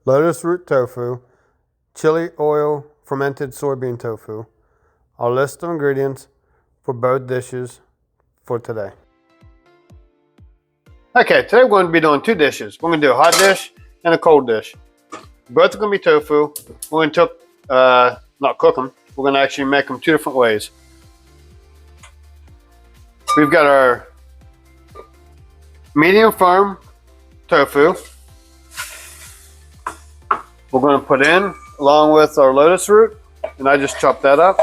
lotus root tofu, chili oil fermented soybean tofu. Our list of ingredients for both dishes for today. Okay, today we're going to be doing two dishes. We're going to do a hot dish and a cold dish. Both are going to be tofu. We're going to not cook them. We're going to actually make them two different ways. We've got our medium firm tofu. We're going to put in along with our lotus root, and I just chopped that up.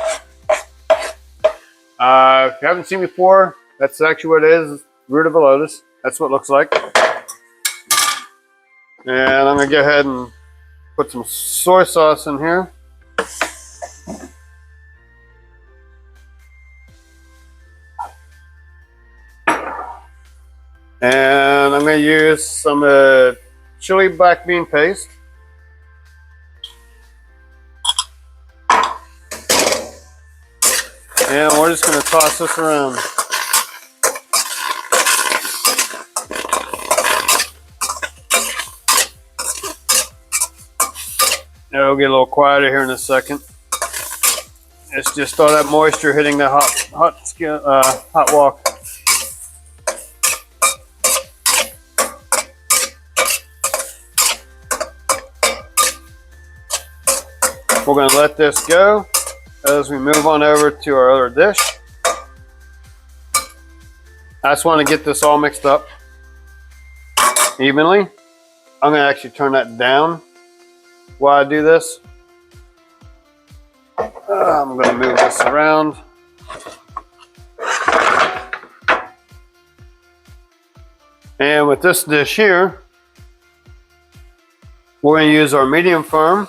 If you haven't seen before, that's actually what it is, root of a lotus. That's what it looks like. And I'm going to go ahead and put some soy sauce in here. And I'm going to use some chili black bean paste. And we're just going to toss this around. It'll get a little quieter here in a second. It's just all that moisture hitting the hot wok. We're going to let this go as we move on over to our other dish. I just want to get this all mixed up evenly. I'm going to actually turn that down while I do this. I'm going to move this around. And with this dish here, we're going to use our medium firm.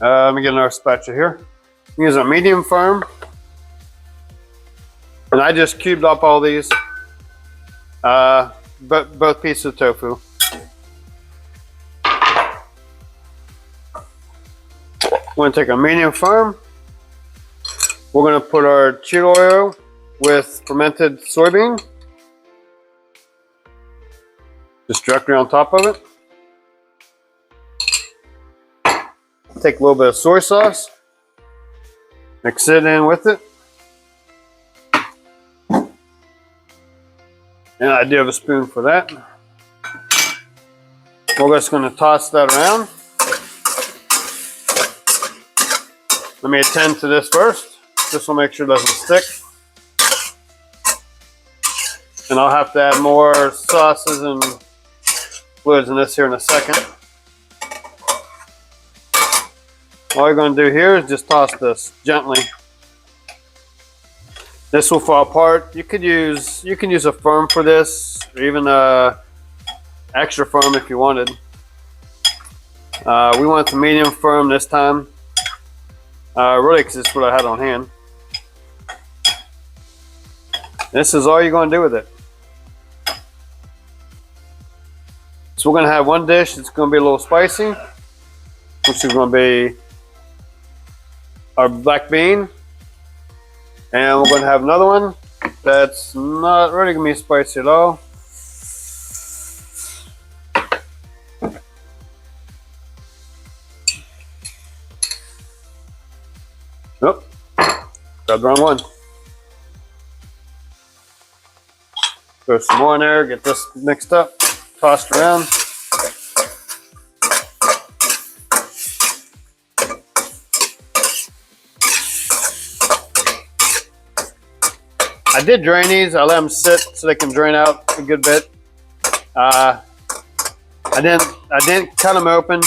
Let me get another spatula here. Use a medium firm. And I just cubed up all these, both pieces of tofu. We're going to take a medium firm. We're going to put our chili oil with fermented soybean just directly on top of it. Take a little bit of soy sauce, mix it in with it. And I do have a spoon for that. We're just going to toss that around. Let me attend to this first. This will make sure it doesn't stick. And I'll have to add more sauces and fluids in this here in a second. All you're going to do here is just toss this gently. This will fall apart. You can use a firm for this, or even a extra firm if you wanted. We went to medium firm this time, really because it's what I had on hand. This is all you're going to do with it. So we're going to have one dish that's going to be a little spicy, which is going to be our black bean, and we're going to have another one that's not really going to be spicy at all. Nope, grabbed the wrong one. Throw some more in there, get this mixed up, tossed around. I did drain these. I let them sit so they can drain out a good bit. I didn't cut them open.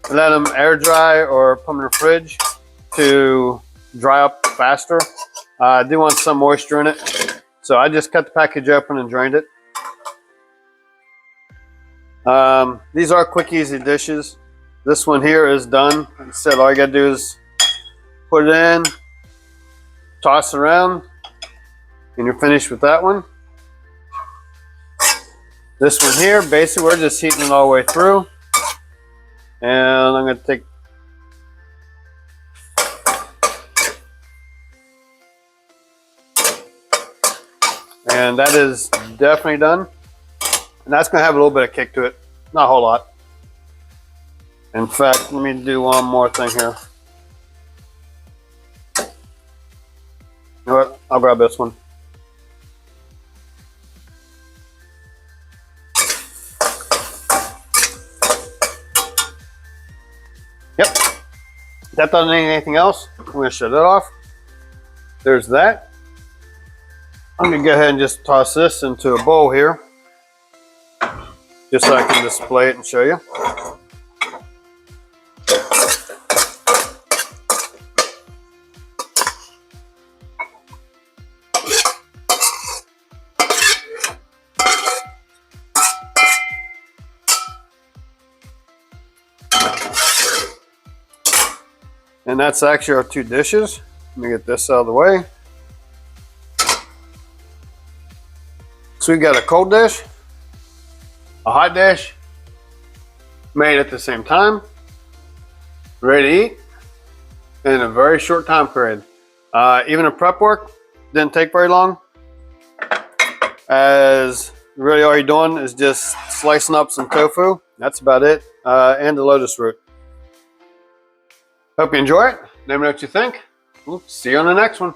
I let them air dry or put them in the fridge to dry up faster. I do want some moisture in it, so I just cut the package open and drained it. These are quick, easy dishes. This one here is done. Like I said, all you gotta do is put it in, toss it around, and you're finished with that one. This one here, basically we're just heating it all the way through. And I'm going to take and that is definitely done. And that's going to have a little bit of kick to it. Not a whole lot. In fact, let me do one more thing here. You know what? I'll grab this one. Yep. That doesn't need anything else. I'm going to shut it off. There's that. I'm going to go ahead and just toss this into a bowl here, just so I can display it and show you. And that's actually our two dishes. Let me get this out of the way. So we got a cold dish, a hot dish, made at the same time, ready to eat in a very short time period. Even the prep work didn't take very long, as really all you're doing is just slicing up some tofu. That's about it, and the lotus root. Hope you enjoy it. Let me know what you think. We'll see you on the next one.